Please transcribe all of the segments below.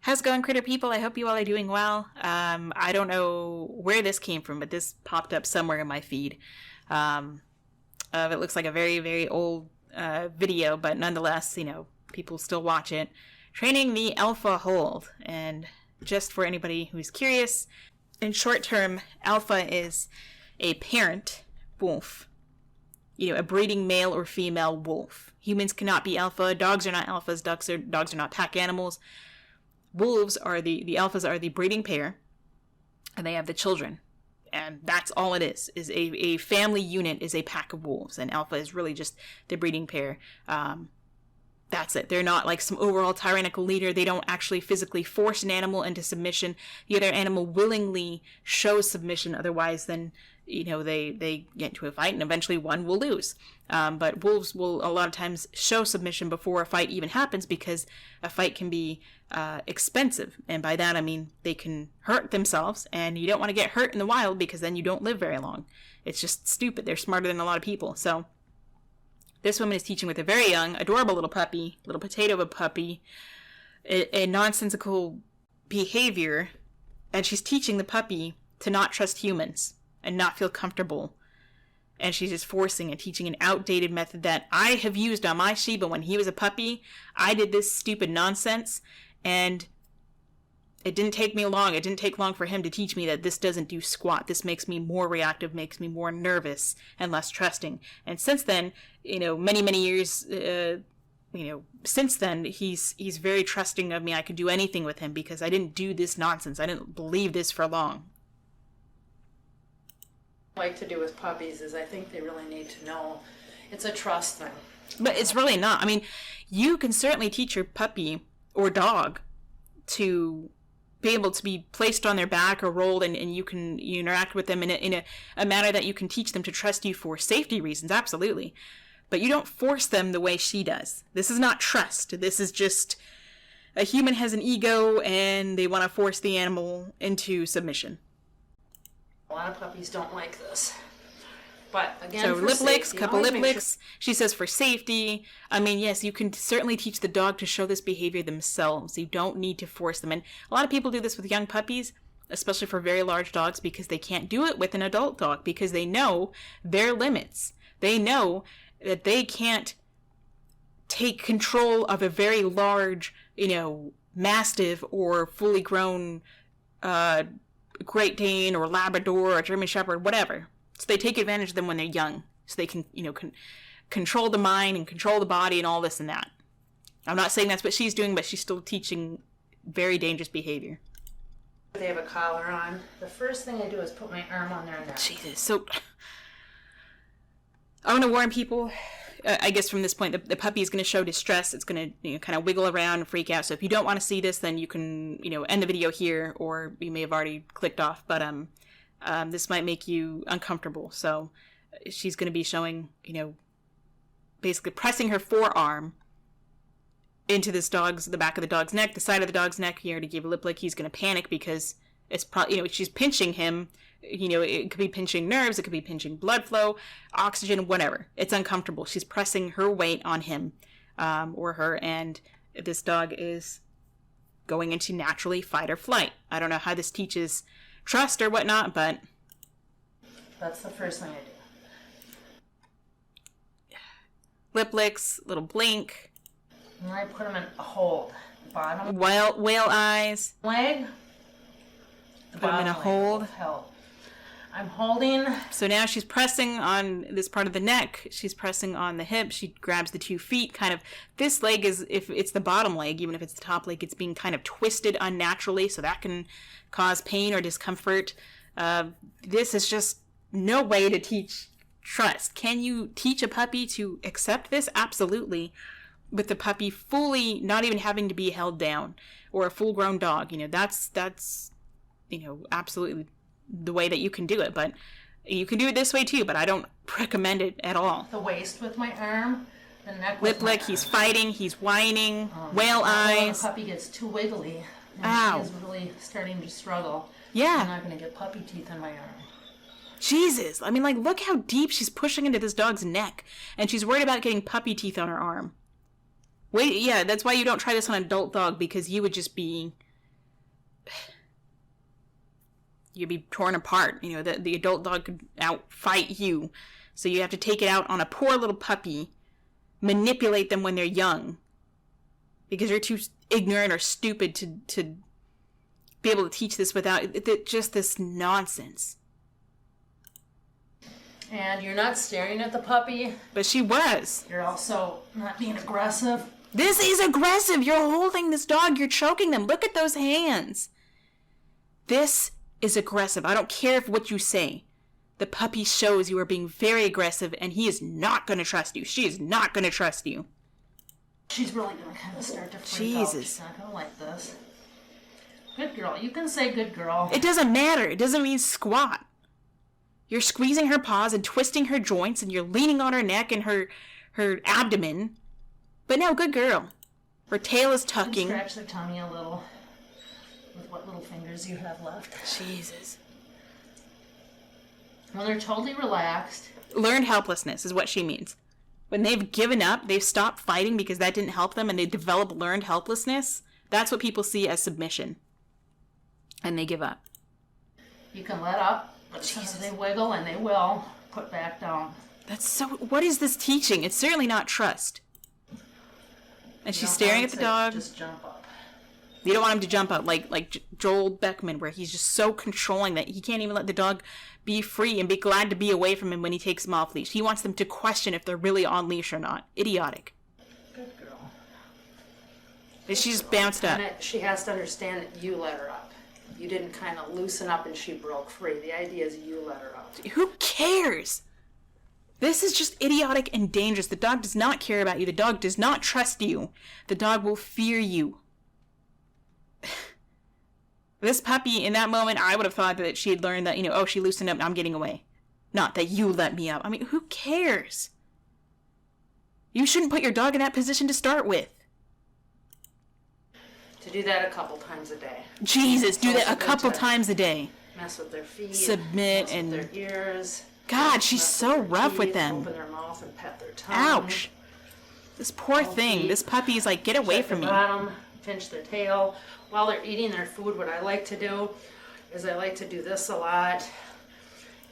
How's it going, critter people? I hope you all are doing well. I don't know where this came from, but this popped up somewhere in my feed. It looks like a very, very old video, but nonetheless, people still watch it. Training the alpha hold. And just for anybody who's curious, in short term, alpha is a parent wolf. A breeding male or female wolf. Humans cannot be alpha. Dogs are not alphas. Dogs are not pack animals. Wolves are the alphas are the breeding pair, and they have the children. And that's all it is a family unit is a pack of wolves, and alpha is really just the breeding pair. That's it. They're not like some overall tyrannical leader. They don't actually physically force an animal into submission. The other animal willingly shows submission. Otherwise, then, they get into a fight and eventually one will lose. But wolves will a lot of times show submission before a fight even happens, because a fight can be expensive. And by that, I mean they can hurt themselves, and you don't want to get hurt in the wild because then you don't live very long. It's just stupid. They're smarter than a lot of people. So this woman is teaching with a very young, adorable little puppy, little potato of a puppy, a nonsensical behavior, and she's teaching the puppy to not trust humans and not feel comfortable. And she's just forcing and teaching an outdated method that I have used on my Shiba when he was a puppy. I did this stupid nonsense, and it didn't take me long. It didn't take long for him to teach me that this doesn't do squat. This makes me more reactive, makes me more nervous and less trusting. And since then, many, many years, since then, he's very trusting of me. I could do anything with him because I didn't do this nonsense. I didn't believe this for long. Like to do with puppies is I think they really need to know it's a trust thing. But it's really not. I mean, you can certainly teach your puppy or dog to be able to be placed on their back or rolled, and you interact with them in a manner that you can teach them to trust you for safety reasons, absolutely. But you don't force them the way she does. This is not trust. This is just a human has an ego and they want to force the animal into submission. A lot of puppies don't like this. But again, so for lip licks, safety, couple lip licks. She says for safety. I mean, yes, you can certainly teach the dog to show this behavior themselves. You don't need to force them. And a lot of people do this with young puppies, especially for very large dogs, because they can't do it with an adult dog because they know their limits. They know that they can't take control of a very large, Mastiff or fully grown Great Dane or Labrador or German Shepherd, whatever. So they take advantage of them when they're young, so they can, control the mind and control the body and all this and that. I'm not saying that's what she's doing, but she's still teaching very dangerous behavior. They have a collar on. The first thing I do is put my arm on their neck. Jesus, so I want to warn people. I guess from this point, the puppy is going to show distress. It's going to kind of wiggle around and freak out. So if you don't want to see this, then you can end the video here, or you may have already clicked off. But this might make you uncomfortable. So she's going to be showing, basically pressing her forearm into the back of the dog's neck, the side of the dog's neck. He already gave a lip lick. He's going to panic because it's probably, she's pinching him. It could be pinching nerves, it could be pinching blood flow, oxygen, whatever. It's uncomfortable. She's pressing her weight on him or her, and this dog is going into naturally fight or flight. I don't know how this teaches trust or whatnot, but that's the first thing I do. Lip licks, little blink. And I put them in a hold. Bottom. Whale eyes. Leg. Put them in a hold. I'm holding. So now she's pressing on this part of the neck. She's pressing on the hip. She grabs the 2 feet. Kind of, this leg is, if it's the bottom leg, even if it's the top leg, it's being kind of twisted unnaturally. So that can cause pain or discomfort. This is just no way to teach trust. Can you teach a puppy to accept this? Absolutely. With the puppy fully not even having to be held down, or a full-grown dog. That's absolutely the way that you can do it, but you can do it this way too, but I don't recommend it at all. The waist with my arm, the neck lip lick, he's fighting, he's whining, whale eyes. The puppy gets too wiggly, and ow. She is really starting to struggle. Yeah. I'm not going to get puppy teeth on my arm. Jesus, I mean, look how deep she's pushing into this dog's neck, and she's worried about getting puppy teeth on her arm. Wait, yeah, that's why you don't try this on an adult dog, because you would just be you'd be torn apart. You know, the adult dog could outfight you. So you have to take it out on a poor little puppy, manipulate them when they're young, because you're too ignorant or stupid to be able to teach this without just this nonsense. And you're not staring at the puppy. But she was. You're also not being aggressive. This is aggressive. You're holding this dog. You're choking them. Look at those hands. This is aggressive. I don't care what you say. The puppy shows you are being very aggressive, and he is not going to trust you. She is not going to trust you. She's really going to kind of start to freak out. She's not going to like this. Good girl. You can say good girl. It doesn't matter. It doesn't mean squat. You're squeezing her paws and twisting her joints, and you're leaning on her neck and her abdomen. But no, good girl. Her tail is tucking. Scratch their tummy a little with what little fingers you have left. Jesus. When they're totally relaxed. Learned helplessness is what she means. When they've given up, they've stopped fighting because that didn't help them, and they develop learned helplessness, that's what people see as submission. And they give up. You can let up. But as soon as they wiggle, and they will, put back down. That's so... What is this teaching? It's certainly not trust. And she's staring at the dog. Just jump up. You don't want him to jump up like Joel Beckman, where he's just so controlling that he can't even let the dog be free and be glad to be away from him when he takes him off leash. He wants them to question if they're really on leash or not. Idiotic. Good girl. And she's bounced up. She has to understand that you let her up. You didn't kind of loosen up and she broke free. The idea is you let her out. Who cares? This is just idiotic and dangerous. The dog does not care about you. The dog does not trust you. The dog will fear you. This puppy, in that moment, I would have thought that she had learned that, oh, she loosened up and I'm getting away. Not that you let me up. I mean, who cares? You shouldn't put your dog in that position to start with. To do that a couple times a day. Jesus, do that a couple times a day. Mess with their feet. Submit mess and... with their ears. God, she's so rough with them. Open their mouth and pet their tongue. Ouch. This poor thing. This puppy's like, get away from me. Bottom, pinch their tail. While they're eating their food, what I like to do is I like to do this a lot.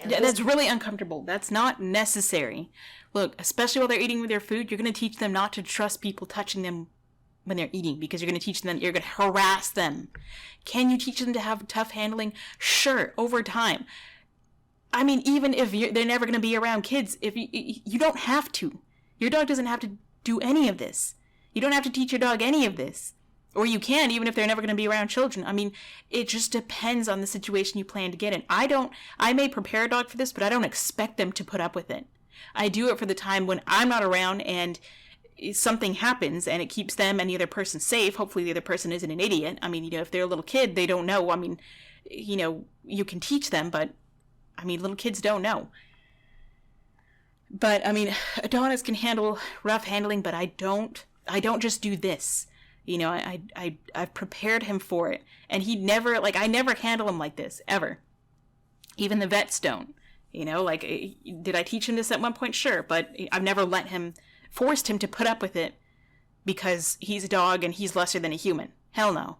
Yeah, that's really uncomfortable. That's not necessary. Look, especially while they're eating with their food, you're going to teach them not to trust people touching them when they're eating, because you're going to teach them, you're going to harass them. Can you teach them to have tough handling? Sure, over time. I mean, even if they're never going to be around kids, if you don't have to. Your dog doesn't have to do any of this. You don't have to teach your dog any of this. Or you can, even if they're never going to be around children. I mean, it just depends on the situation you plan to get in. I may prepare a dog for this, but I don't expect them to put up with it. I do it for the time when I'm not around and something happens and it keeps them and the other person safe. Hopefully the other person isn't an idiot. I mean, if they're a little kid, they don't know. I mean, you can teach them, but I mean, little kids don't know. But I mean, Adonis can handle rough handling, but I don't just do this. I've prepared him for it, and I never handle him like this, ever. Even the vets don't, did I teach him this at one point? Sure, but I've never forced him to put up with it because he's a dog and he's lesser than a human. Hell no.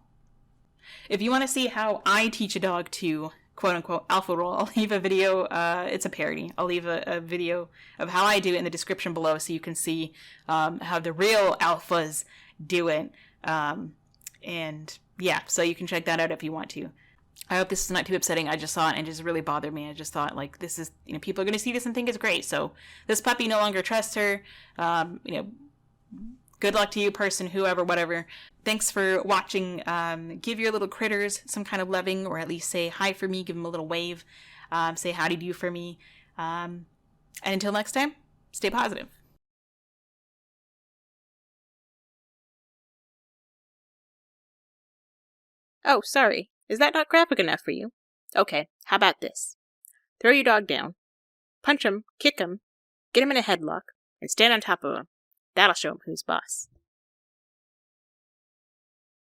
If you want to see how I teach a dog to quote-unquote alpha roll, I'll leave a video, it's a parody. I'll leave a video of how I do it in the description below so you can see how the real alphas do it. And yeah, so you can check that out if you want to. I hope this is not too upsetting. I just saw it and it just really bothered me. I just thought, this is, people are going to see this and think it's great. So this puppy no longer trusts her. Good luck to you, person, whoever, whatever. Thanks for watching. Give your little critters some kind of loving, or at least say hi for me. Give them a little wave. Say howdy do for me. And until next time, stay positive. Oh, sorry. Is that not graphic enough for you? Okay, how about this? Throw your dog down, punch him, kick him, get him in a headlock, and stand on top of him. That'll show him who's boss.